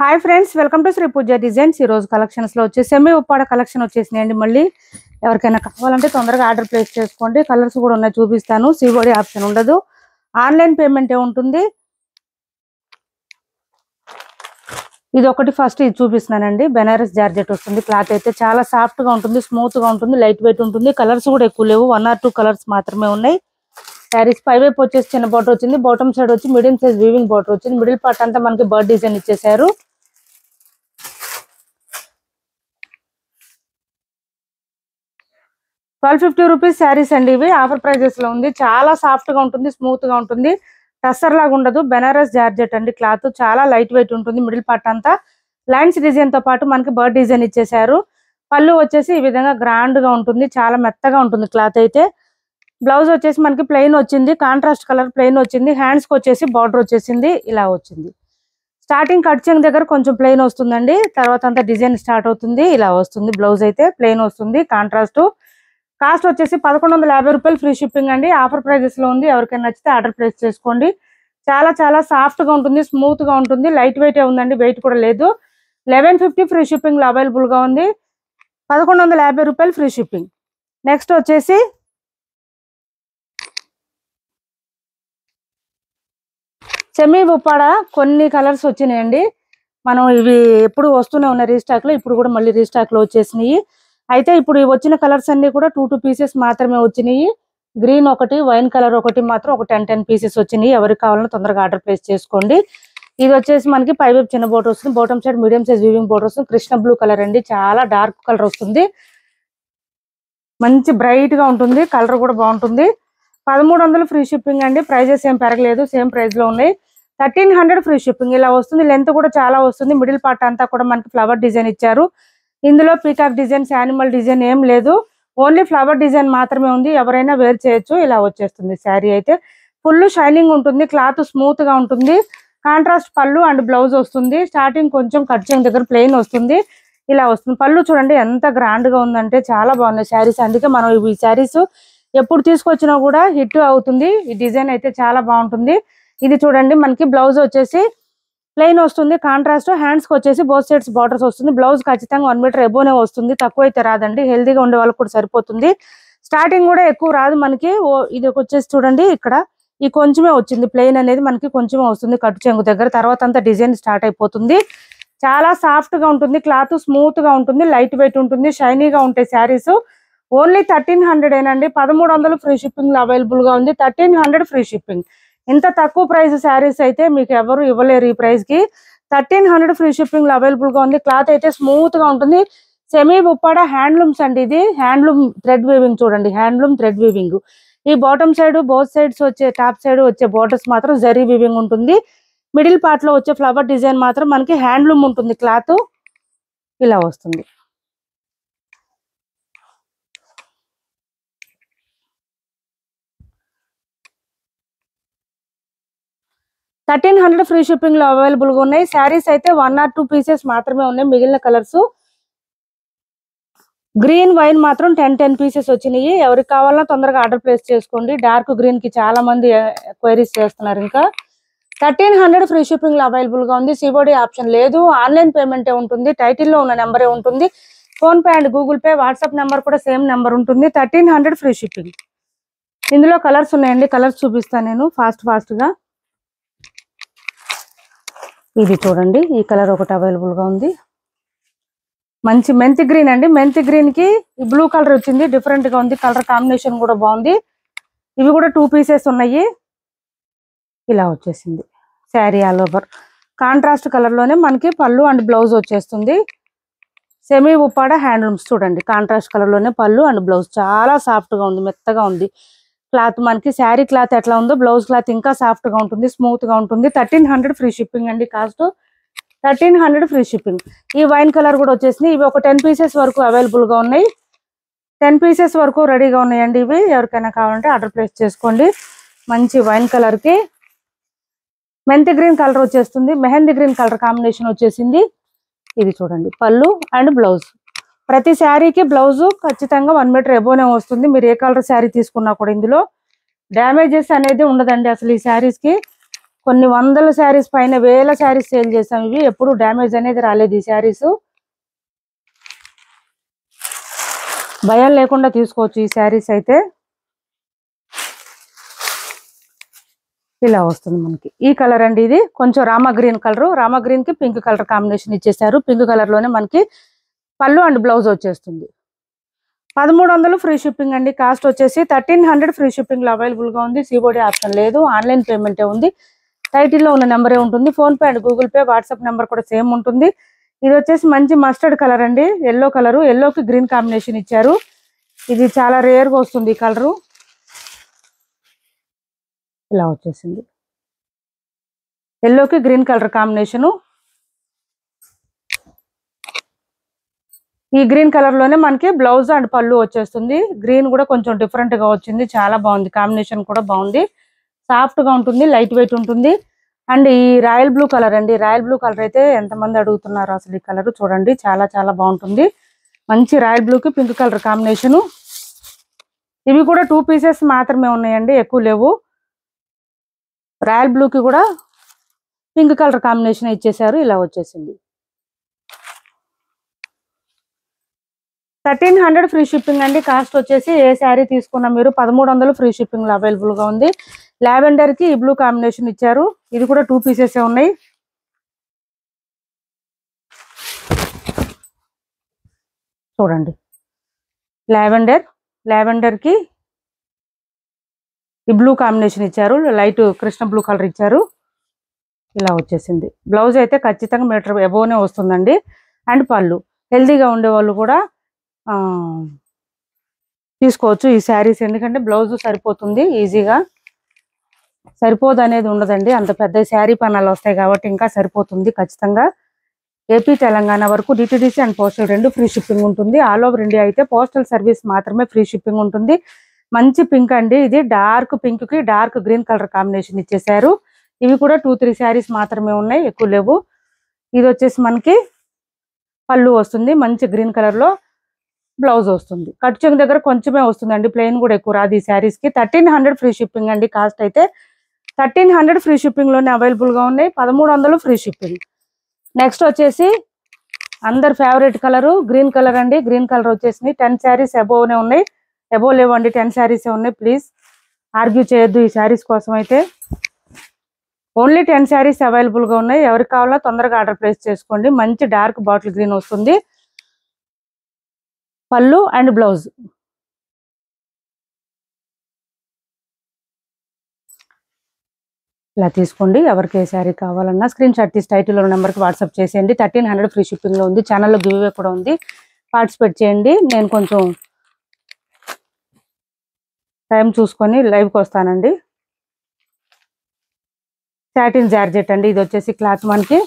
Hi friends, welcome to Shri Pooja designs. ఈ రోజు collections లో వచ్చేసి సెమీ ఉప్పాడ కలెక్షన్ వచ్చేసినాయండి. మళ్ళీ ఎవరికైనా కావాలంటే తొందరగా ఆర్డర్ ప్లేస్ చేసుకోండి. కలర్స్ కూడా ఉన్నాయి, చూపిస్తాను. సిఓడి ఆప్షన్ ఉండదు, ఆన్లైన్ పేమెంట్ ఉంటుంది. ఇది ఒకటి ఫస్ట్ ఇది చూపిస్తున్నానండి. బెనారస్ జార్జెట్ వస్తుంది. క్లాత్ అయితే చాలా సాఫ్ట్ గా ఉంటుంది, స్మూత్ గా ఉంటుంది, లైట్ వెయిట్ ఉంటుంది. కలర్స్ కూడా ఎక్కువ లేవు, 1 or 2 కలర్స్ మాత్రమే ఉన్నాయి. శారీస్ పై వైపు వచ్చేసి చిన్న బార్డర్ వచ్చింది, బాటమ్ సైడ్ వచ్చి మీడియం సైజ్ వీవింగ్ బార్డర్ వచ్చింది. మిడిల్ పార్ట్ అంతా మనకి బర్డ్ డిజైన్ ఇచ్చేసారు. ₹1250 శారీస్ అండి. ఇవి ఆఫర్ ప్రైజెస్ లో ఉంది. చాలా సాఫ్ట్ గా ఉంటుంది, స్మూత్ గా ఉంటుంది, టస్సర్ లాగా ఉండదు. బెనారస్ జార్జెట్ అండి. క్లాత్ చాలా లైట్ వెయిట్ ఉంటుంది. మిడిల్ పార్ట్ అంతా లైన్స్ డిజైన్ తో పాటు మనకి బర్డ్ డిజైన్ ఇచ్చేసారు. పళ్ళు వచ్చేసి ఈ విధంగా గ్రాండ్ గా ఉంటుంది, చాలా మెత్తగా ఉంటుంది క్లాత్ అయితే. బ్లౌజ్ వచ్చేసి మనకి ప్లెయిన్ వచ్చింది, కాంట్రాస్ట్ కలర్ ప్లెయిన్ వచ్చింది. హ్యాండ్స్ కి వచ్చేసి బార్డర్ వచ్చేసింది, ఇలా వచ్చింది. స్టార్టింగ్ కట్ చెంగ్ దగ్గర కొంచెం ప్లెయిన్ వస్తుందండి, తర్వాత అంతా డిజైన్ స్టార్ట్ అవుతుంది, ఇలా వస్తుంది. బ్లౌజ్ అయితే ప్లెయిన్ వస్తుంది, కాంట్రాస్ట్. కాస్ట్ వచ్చేసి ₹1150 ఫ్రీ షిప్పింగ్ అండి. ఆఫర్ ప్రైజెస్ లో ఉంది. ఎవరికైనా నచ్చితే ఆర్డర్ ప్లేస్ చేసుకోండి. చాలా చాలా సాఫ్ట్ గా ఉంటుంది, స్మూత్ గా ఉంటుంది, లైట్ వెయిట్ ఉందండి, వెయిట్ కూడా లేదు. 1150 ఫ్రీ షిప్పింగ్ లో అవైలబుల్ గా ఉంది. ₹1150 ఫ్రీ షిప్పింగ్. నెక్స్ట్ వచ్చేసి సెమీ ఉప్పాడ కొన్ని కలర్స్ వచ్చినాయండి. మనం ఇవి ఎప్పుడు వస్తూనే ఉన్నాయి రీస్టాక్ లో, ఇప్పుడు కూడా మళ్ళీ రీస్టాక్ లో వచ్చేసినాయి. అయితే ఇప్పుడు వచ్చిన కలర్స్ అన్ని కూడా 2 పీసెస్ మాత్రమే వచ్చినాయి. గ్రీన్ ఒకటి, వైన్ కలర్ ఒకటి మాత్రం ఒక 10 పీసెస్ వచ్చినాయి. ఎవరికి కావాలన్నా తొందరగా ఆర్డర్ ప్లేస్ చేసుకోండి. ఇది వచ్చేసి మనకి పై వైపు చిన్న బోర్డర్ వస్తుంది, bottom side medium size weaving border వస్తుంది. కృష్ణ బ్లూ కలర్ అండి, చాలా డార్క్ కలర్ వస్తుంది, మంచి బ్రైట్ గా ఉంటుంది, కలర్ కూడా బాగుంటుంది. 1300 ఫ్రీ షిప్పింగ్ అండి. ప్రైజెస్ ఏం పెరగలేదు, సేమ్ ప్రైస్ లో ఉన్నాయి. 1300 ఫ్రీ షిప్పింగ్. ఇలా వస్తుంది, లెంత్ కూడా చాలా వస్తుంది. మిడిల్ పార్ట్ అంతా కూడా మనకి ఫ్లవర్ డిజైన్ ఇచ్చారు. ఇందులో పీకాక్ డిజైన్స్, యానిమల్ డిజైన్ ఏం లేదు, ఓన్లీ ఫ్లవర్ డిజైన్ మాత్రమే ఉంది. ఎవరైనా వేర్ చేయొచ్చు. ఇలా వచ్చేస్తుంది శారీ అయితే. ఫుల్ షైనింగ్ ఉంటుంది, క్లాత్ స్మూత్ గా ఉంటుంది. కాంట్రాస్ట్ పళ్ళు అండ్ బ్లౌజ్ వస్తుంది. స్టార్టింగ్ కొంచెం కట్ చెంగ్ దగ్గర ప్లెయిన్ వస్తుంది, ఇలా వస్తుంది. పళ్ళు చూడండి ఎంత గ్రాండ్ గా ఉందంటే, చాలా బాగున్నాయి శారీస్. అందుకే మనం ఈ శారీస్ ఎప్పుడు తీసుకొచ్చినా కూడా హిట్ అవుతుంది. ఈ డిజైన్ అయితే చాలా బాగుంటుంది. ఇది చూడండి, మనకి బ్లౌజ్ వచ్చేసి ప్లెయిన్ వస్తుంది, కాంట్రాస్ట్. హ్యాండ్స్ కి వచ్చేసి బోత్ సైడ్స్ బార్డర్స్ వస్తుంది. బ్లౌజ్ ఖచ్చితంగా 1 మీటర్ ఎబోనే వస్తుంది, తక్కువ అయితే రాదండి. హెల్దీగా ఉండే వాళ్ళకి కూడా సరిపోతుంది. స్టార్టింగ్ కూడా ఎక్కువ రాదు మనకి. ఇది వచ్చేసి చూడండి, ఇక్కడ ఈ కొంచెమే వచ్చింది, ప్లెయిన్ అనేది మనకి కొంచెమే వస్తుంది కట్టు చెంగు దగ్గర. తర్వాత అంతా డిజైన్ స్టార్ట్ అయిపోతుంది. చాలా సాఫ్ట్ గా ఉంటుంది, క్లాత్ స్మూత్ గా ఉంటుంది, లైట్ వెయిట్ ఉంటుంది, షైనీగా ఉంటాయి శారీస్. ఓన్లీ 1300 ఏనండి. 1300 ఫ్రీ షిప్పింగ్ లో అవైలబుల్ గా ఉంది. 1300 ఫ్రీ షిప్పింగ్. ఇంత తక్కువ ప్రైస్ శారీస్ అయితే మీకు ఎవరు ఇవ్వలేరు ఈ ప్రైస్ కి. 1300 ఫ్రీ షిప్పింగ్ లో అవైలబుల్ గా ఉంది. క్లాత్ అయితే స్మూత్ గా ఉంటుంది. సెమీ ఉప్పాడ హ్యాండ్లూమ్స్ అండి. ఇది హ్యాండ్లూమ్ థ్రెడ్ వీవింగ్ చూడండి, హ్యాండ్లూమ్ థ్రెడ్ వీవింగ్. ఈ బాటమ్ సైడ్ బోత్ సైడ్స్ వచ్చే, టాప్ సైడ్ వచ్చే బోర్డర్స్ మాత్రం జరీ వీవింగ్ ఉంటుంది. మిడిల్ పార్ట్ లో వచ్చే ఫ్లవర్ డిజైన్ మాత్రం మనకి హ్యాండ్లూమ్ ఉంటుంది. క్లాత్ ఇలా వస్తుంది. $1300 ఫ్రీ షిప్పింగ్ లో అవైలబుల్ గా ఉన్నాయి. శారీస్ అయితే 1 or 2 పీసెస్ మాత్రమే ఉన్నాయి. మిగిలిన కలర్స్ గ్రీన్, వైన్ మాత్రం 10 పీసెస్ వచ్చినాయి. ఎవరికి కావాలన్నా తొందరగా ఆర్డర్ ప్లేస్ చేసుకోండి. డార్క్ గ్రీన్ కి చాలా మంది క్వైరీస్ చేస్తున్నారు. ఇంకా 1300 ఫ్రీ షిప్పింగ్ లో అవైలబుల్ గా ఉంది. సిఓడి ఆప్షన్ లేదు, ఆన్లైన్ పేమెంటే ఉంటుంది. టైటిల్లో ఉన్న నెంబరే ఉంటుంది. Phone pay and Google pay, WhatsApp number కూడా సేమ్ నెంబర్ ఉంటుంది. 1300 ఫ్రీ షిప్పింగ్. ఇందులో కలర్స్ ఉన్నాయండి, కలర్స్ చూపిస్తాను నేను ఫాస్ట్ గా. ఇది చూడండి, ఈ కలర్ ఒకటి అవైలబుల్ గా ఉంది. మంచి మెంతి గ్రీన్ అండి. మెంతి గ్రీన్ కి ఈ బ్లూ కలర్ వచ్చింది, డిఫరెంట్ గా ఉంది. కలర్ కాంబినేషన్ కూడా బాగుంది. ఇవి కూడా 2 పీసెస్ ఉన్నాయి. ఇలా వచ్చేసింది sari all over. Contrast colour లోనే మనకి పళ్ళు అండ్ బ్లౌజ్ వచ్చేస్తుంది. సెమీ ఉప్పాడ హ్యాండ్లూమ్స్ చూడండి, కాంట్రాస్ట్ కలర్ లోనే పళ్ళు అండ్ బ్లౌజ్. చాలా సాఫ్ట్ గా ఉంది, మెత్తగా ఉంది క్లాత్. మనకి శారీ క్లాత్ ఎట్లా ఉందో బ్లౌజ్ క్లాత్ ఇంకా సాఫ్ట్ గా ఉంటుంది, స్మూత్ గా ఉంటుంది. 1300 ఫ్రీ షిప్పింగ్ అండి. Cost 1300 free shipping. ఈ వైన్ కలర్ కూడా వచ్చేసింది. ఇవి ఒక 10 పీసెస్ వరకు అవైలబుల్ గా ఉన్నాయి. 10 పీసెస్ వరకు రెడీగా ఉన్నాయండి. ఇవి ఎవరికైనా కావాలంటే ఆర్డర్ ప్లేస్ చేసుకోండి. మంచి వైన్ కలర్ కి మెంతి గ్రీన్ కలర్ వచ్చేస్తుంది, మెహందీ గ్రీన్ కలర్ కాంబినేషన్ వచ్చేసింది. ఇది చూడండి, పళ్ళు అండ్ బ్లౌజ్. ప్రతి శారీకి బ్లౌజ్ ఖచ్చితంగా 1 మీటర్ ఎబోనే వస్తుంది. మీరు ఏ కలర్ శారీ తీసుకున్నా కూడా ఇందులో డ్యామేజెస్ అనేది ఉండదండి అసలు ఈ శారీస్ కి. కొన్ని వందల శారీస్ పైన వేల శారీస్ సేల్ చేసాం. ఇవి ఎప్పుడు డ్యామేజ్ అనేది రాలేదు. ఈ శారీస్ భయం లేకుండా తీసుకోవచ్చు. ఈ శారీస్ అయితే ఇలా వస్తుంది మనకి. ఈ కలర్ అండి, ఇది కొంచెం Rama green colour. Rama green కి పింక్ కలర్ కాంబినేషన్ ఇచ్చేసారు. పింక్ కలర్ లోనే మనకి పళ్ళు అండ్ బ్లౌజ్ వచ్చేస్తుంది. 1300 ఫ్రీ షిప్పింగ్ అండి. కాస్ట్ వచ్చేసి 1300 ఫ్రీ షిప్పింగ్ లో అవైలబుల్ గా ఉంది. సిఓడి ఆప్షన్ లేదు, ఆన్లైన్ పేమెంటే ఉంది. టైటిల్లో ఉన్న నెంబరే ఉంటుంది. Phone pay and Google pay, WhatsApp number కూడా సేమ్ ఉంటుంది. ఇది వచ్చేసి మంచి మస్టర్డ్ కలర్ అండి, ఎల్లో కలర్. ఎల్లోకి గ్రీన్ కాంబినేషన్ ఇచ్చారు. ఇది చాలా రేర్ గా వస్తుంది ఈ కలరు. ఇలా వచ్చేసింది ఎల్లోకి గ్రీన్ కలర్ కాంబినేషను. ఈ గ్రీన్ కలర్ లోనే మనకి బ్లౌజ్ అండ్ పళ్ళు వచ్చేస్తుంది. గ్రీన్ కూడా కొంచెం డిఫరెంట్ గా వచ్చింది, చాలా బాగుంది. కాంబినేషన్ కూడా బాగుంది, సాఫ్ట్ గా ఉంటుంది, లైట్ వెయిట్ ఉంటుంది. అండ్ ఈ రాయల్ బ్లూ కలర్ అండి, రాయల్ బ్లూ కలర్ అయితే ఎంతమంది అడుగుతున్నారు అసలు. ఈ కలర్ చూడండి, చాలా చాలా బాగుంటుంది. మంచి రాయల్ బ్లూ కి పింక్ కలర్ కాంబినేషను. ఇవి కూడా 2 పీసెస్ మాత్రమే ఉన్నాయండి, ఎక్కువ లేవు. రాయల్ బ్లూ కి కూడా పింక్ కలర్ కాంబినేషన్ ఇచ్చేసారు. ఇలా వచ్చేసింది. 1300 ఫ్రీ షిప్పింగ్ అండి. కాస్ట్ వచ్చేసి ఏ శారీ తీసుకున్నా మీరు 1300 ఫ్రీ షిప్పింగ్ లో అవైలబుల్ గా ఉంది. లావెండర్ కి ఈ బ్లూ కాంబినేషన్ ఇచ్చారు. ఇది కూడా 2 పీసెస్ ఉన్నాయి. చూడండి, లావెండర్ కి ఈ బ్లూ కాంబినేషన్ ఇచ్చారు. లైట్ కృష్ణ బ్లూ కలర్ ఇచ్చారు. ఇలా వచ్చేసింది. బ్లౌజ్ అయితే ఖచ్చితంగా మీటర్ అబోవ్నే వస్తుందండి. అండ్ పళ్ళు. హెల్దీగా ఉండే వాళ్ళు కూడా తీసుకోవచ్చు ఈ శారీస్, ఎందుకంటే బ్లౌజ్ సరిపోతుంది ఈజీగా. సరిపోదు అనేది ఉండదండి, అంత పెద్ద శారీ పనాలు వస్తాయి కాబట్టి ఇంకా సరిపోతుంది ఖచ్చితంగా. ఏపీ తెలంగాణ వరకు DTDC and postal 2 free shipping ఉంటుంది. ఆల్ ఓవర్ ఇండియా అయితే పోస్టల్ సర్వీస్ మాత్రమే ఫ్రీ షిప్పింగ్ ఉంటుంది. మంచి పింక్ అండి, ఇది డార్క్ పింక్ కి డార్క్ గ్రీన్ కలర్ కాంబినేషన్ ఇచ్చేసారు. ఇవి కూడా 2-3 శారీస్ మాత్రమే ఉన్నాయి, ఎక్కువ లేవు. ఇది వచ్చేసి మనకి పళ్ళు వస్తుంది, మంచి గ్రీన్ కలర్ లో బ్లౌజ్ వస్తుంది. కట్ చెంగు దగ్గర కొంచెమే వస్తుందండి, ప్లెయిన్ కూడా ఎక్కువ రాదు ఈ శారీస్ కి. 1300 ఫ్రీ షిప్పింగ్ అండి. కాస్ట్ అయితే 1300 ఫ్రీ షిప్పింగ్ లోనే అవైలబుల్ గా ఉన్నాయి. 1300 ఫ్రీ షిప్పింగ్. నెక్స్ట్ వచ్చేసి అందరు ఫేవరెట్ కలర్ గ్రీన్ కలర్ అండి. గ్రీన్ కలర్ వచ్చేసి 10 శారీస్ అబోవ్నే ఉన్నాయి. అబోవ్ లేవండి, 10 శారీస్ ఉన్నాయి. ప్లీజ్ ఆర్గ్యూ చేయొద్దు ఈ శారీస్ కోసం అయితే. ఓన్లీ 10 శారీస్ అవైలబుల్ గా ఉన్నాయి. ఎవరికి కావాలో తొందరగా ఆర్డర్ ప్లేస్ చేసుకోండి. మంచి డార్క్ బాటిల్ గ్రీన్ వస్తుంది. పళ్ళు అండ్ బ్లౌజ్. ఇలా తీసుకోండి. ఎవరికి ఏ శారీ కావాలన్నా స్క్రీన్ షాట్ తీసి టైటిల్లో నెంబర్కి వాట్సాప్ చేసేయండి. 1300 ఫ్రీ షిప్పింగ్ లో ఉంది. ఛానల్లో గివ్ అవే కూడా ఉంది, పార్టిసిపేట్ చేయండి. నేను కొంచెం టైం చూసుకొని లైవ్కి వస్తానండి. సాటిన్ జార్జెట్ అండి. ఇది వచ్చేసి క్లాత్ మనకి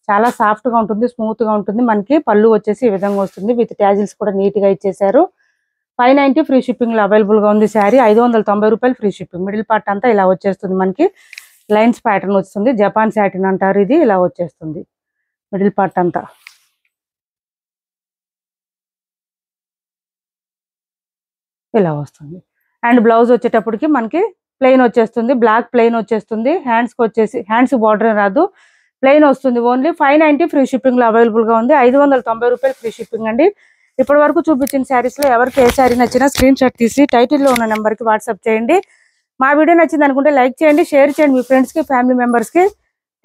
చాలా సాఫ్ట్ గా ఉంటుంది, స్మూత్ గా ఉంటుంది. మనకి పళ్ళు వచ్చేసి ఈ విధంగా వస్తుంది, విత్ ట్యాజిల్స్ కూడా నీట్ గా ఇచ్చేసారు. 590 ఫ్రీ షిప్పింగ్ లో అవైలబుల్ గా ఉంది. శారీ 590 రూపాయలు ఫ్రీ షిప్పింగ్. మిడిల్ పార్ట్ అంతా ఇలా వచ్చేస్తుంది, మనకి లైన్స్ ప్యాటర్న్ వస్తుంది. జపాన్ సాటిన్ అంటారు ఇది. ఇలా వచ్చేస్తుంది మిడిల్ పార్ట్ అంతా. ఇలా వస్తుంది. అండ్ బ్లౌజ్ వచ్చేటప్పటికి మనకి ప్లెయిన్ వచ్చేస్తుంది, బ్లాక్ ప్లెయిన్ వచ్చేస్తుంది. హ్యాండ్స్కి వచ్చేసి హ్యాండ్స్ బార్డర్ రాదు, ప్లెయిన్ వస్తుంది. ఓన్లీ 590 ఫ్రీ షిప్పింగ్ లో అవైలబుల్ గా ఉంది. 590 రూపాయలు ఫ్రీ షిప్పింగ్ అండి. ఇప్పటి వరకు చూపించిన శారీస్ లో ఎవరికి ఏ శారీ నచ్చినా స్క్రీన్ షాట్ తీసి టైటిల్లో ఉన్న నెంబర్ కి వాట్సాప్ చేయండి. మా వీడియో నచ్చింది అనుకుంటే లైక్ చేయండి, షేర్ చేయండి మీ ఫ్రెండ్స్ కి, ఫ్యామిలీ మెంబర్స్ కి.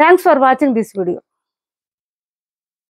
Thanks for watching this video.